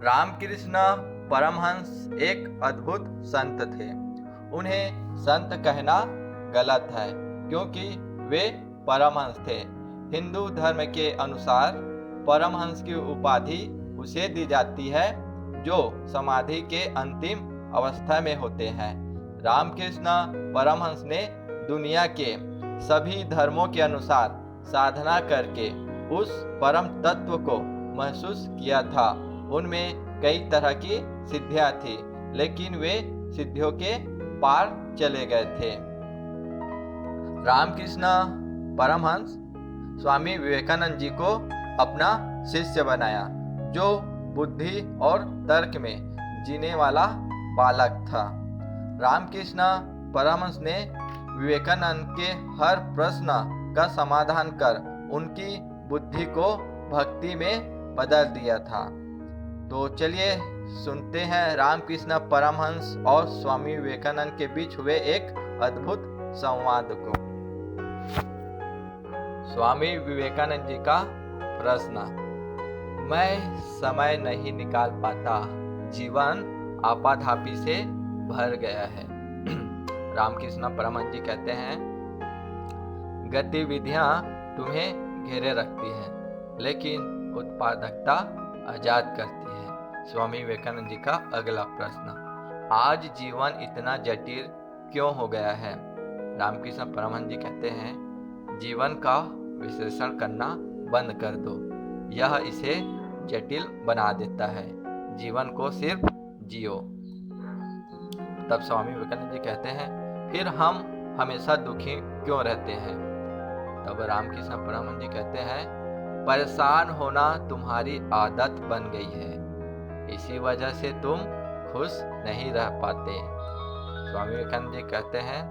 रामकृष्ण परमहंस एक अद्भुत संत थे। उन्हें संत कहना गलत है क्योंकि वे परमहंस थे। हिंदू धर्म के अनुसार परमहंस की उपाधि उसे दी जाती है जो समाधि के अंतिम अवस्था में होते हैं। रामकृष्ण परमहंस ने दुनिया के सभी धर्मों के अनुसार साधना करके उस परम तत्व को महसूस किया था। उनमें कई तरह की सिद्धियां थी, लेकिन वे सिद्धियों के पार चले गए थे। रामकृष्ण परमहंस स्वामी विवेकानंद जी को अपना शिष्य बनाया, जो बुद्धि और तर्क में जीने वाला बालक था। रामकृष्ण परमहंस ने विवेकानंद के हर प्रश्न का समाधान कर उनकी बुद्धि को भक्ति में बदल दिया था। तो चलिए सुनते हैं रामकृष्ण परमहंस और स्वामी विवेकानंद के बीच हुए एक अद्भुत संवाद को। स्वामी विवेकानंद जी का प्रश्न। मैं समय नहीं निकाल पाता, जीवन आपाधापी से भर गया है। रामकृष्ण परमहंस जी कहते हैं, गतिविधियां तुम्हें घेरे रखती हैं, लेकिन उत्पादकता आजाद करती है। स्वामी विवेकानंद जी का अगला प्रश्न। आज जीवन इतना जटिल क्यों हो गया है? रामकृष्ण परमहंस जी कहते हैं, जीवन का विश्लेषण करना बंद कर दो, यह इसे जटिल बना देता है। जीवन को सिर्फ जियो। तब स्वामी विवेकानंद जी कहते हैं, फिर हम हमेशा दुखी क्यों रहते हैं? तब रामकृष्ण परमहंस जी कहते हैं, परेशान होना तुम्हारी आदत बन गई है, इसी वजह से तुम खुश नहीं रह पाते। स्वामी विवेकानंद जी कहते हैं,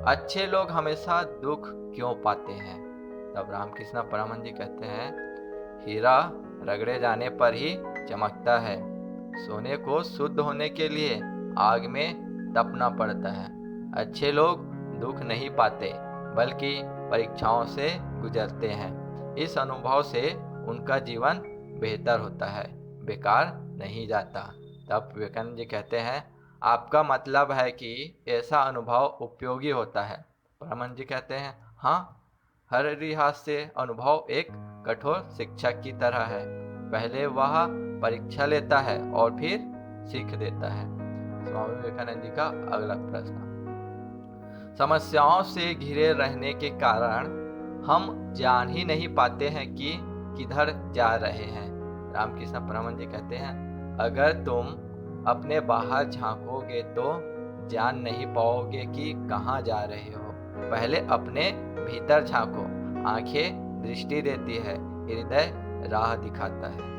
अच्छे लोग हमेशा दुख क्यों पाते हैं? तब रामकृष्ण परमहंस जी कहते हैं, हीरा रगड़े जाने पर ही चमकता है, सोने को शुद्ध होने के लिए आग में तपना पड़ता है। अच्छे लोग दुख नहीं पाते, बल्कि परीक्षाओं से गुजरते हैं। इस अनुभव से उनका जीवन बेहतर होता है, बेकार नहीं जाता। तब विवेकानंद जी कहते हैं, आपका मतलब है कि ऐसा अनुभव उपयोगी होता है? परमहंस जी कहते हैं, हाँ, हर लिहाज से अनुभव एक कठोर शिक्षक की तरह है। पहले वह परीक्षा लेता है और फिर सीख देता है। स्वामी विवेकानंद जी का अगला प्रश्न। समस्याओं से घिरे रहने के कारण हम जान ही नहीं पाते हैं कि किधर जा रहे हैं। रामकृष्ण परमहंस जी कहते हैं, अगर तुम अपने बाहर झांकोगे तो जान नहीं पाओगे कि कहाँ जा रहे हो। पहले अपने भीतर झांको। आंखें दृष्टि देती है, हृदय राह दिखाता है।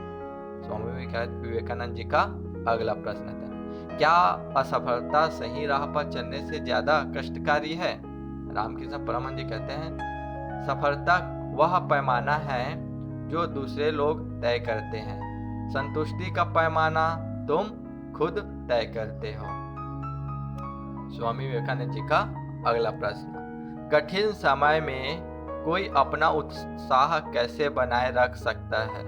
स्वामी विवेकानंद जी का अगला प्रश्न था, क्या असफलता सही राह पर चलने से ज्यादा कष्टकारी है? रामकृष्ण परमहंस जी कहते हैं, सफलता वह पैमाना है जो दूसरे लोग तय करते हैं, संतुष्टि का पैमाना तुम खुद तय करते हो। स्वामी विवेकानंद जी का अगला प्रश्न, कठिन समय में कोई अपना उत्साह कैसे बनाए रख सकता है?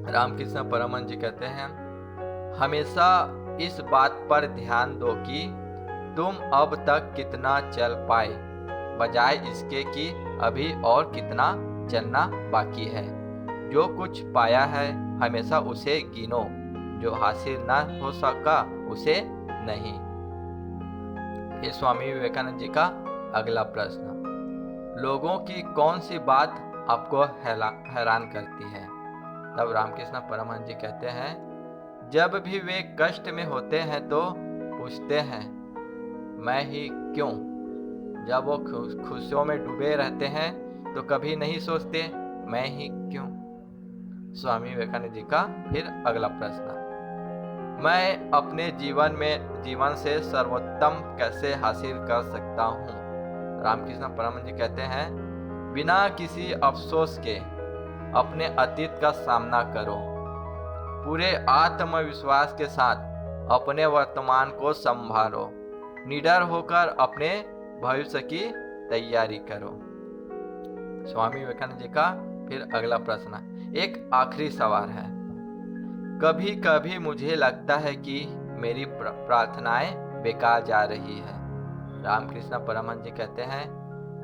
रामकृष्ण परमहंस जी कहते हैं, हमेशा इस बात पर ध्यान दो कि तुम अब तक कितना चल पाए, बजाय इसके कि अभी और कितना चलना बाकी है। जो कुछ पाया है हमेशा उसे गिनो, जो हासिल ना हो सका उसे नहीं। फिर स्वामी विवेकानंद जी का अगला प्रश्न, लोगों की कौन सी बात आपको हैरान करती है? तब रामकृष्ण परमहंस जी कहते हैं, जब भी वे कष्ट में होते हैं तो पूछते हैं, मैं ही क्यों? जब वो खुशियों में डूबे रहते हैं तो कभी नहीं सोचते, मैं ही क्यों? स्वामी विवेकानंद जी का फिर अगला प्रश्न, मैं अपने जीवन से सर्वोत्तम कैसे हासिल कर सकता हूँ? रामकृष्ण परमहंस जी कहते हैं, बिना किसी अफसोस के अपने अतीत का सामना करो, पूरे आत्मविश्वास के साथ अपने वर्तमान को संभालो, निडर होकर अपने भविष्य की तैयारी करो। स्वामी विवेकानंद जी का फिर अगला प्रश्न, एक आखिरी सवाल है, कभी कभी मुझे लगता है कि मेरी प्रार्थनाएं बेकार जा रही है। रामकृष्ण परमहंस जी कहते हैं,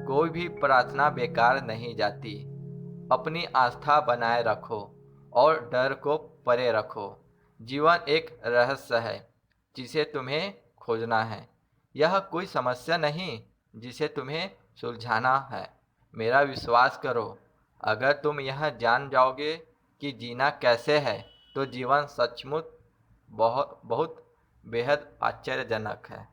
कोई भी प्रार्थना बेकार नहीं जाती। अपनी आस्था बनाए रखो और डर को परे रखो। जीवन एक रहस्य है जिसे तुम्हें खोजना है। यह कोई समस्या नहीं जिसे तुम्हें सुलझाना है। मेरा विश्वास करो, अगर तुम यह जान जाओगे कि जीना कैसे है, तो जीवन सचमुच बहुत बहुत बेहद आश्चर्यजनक है।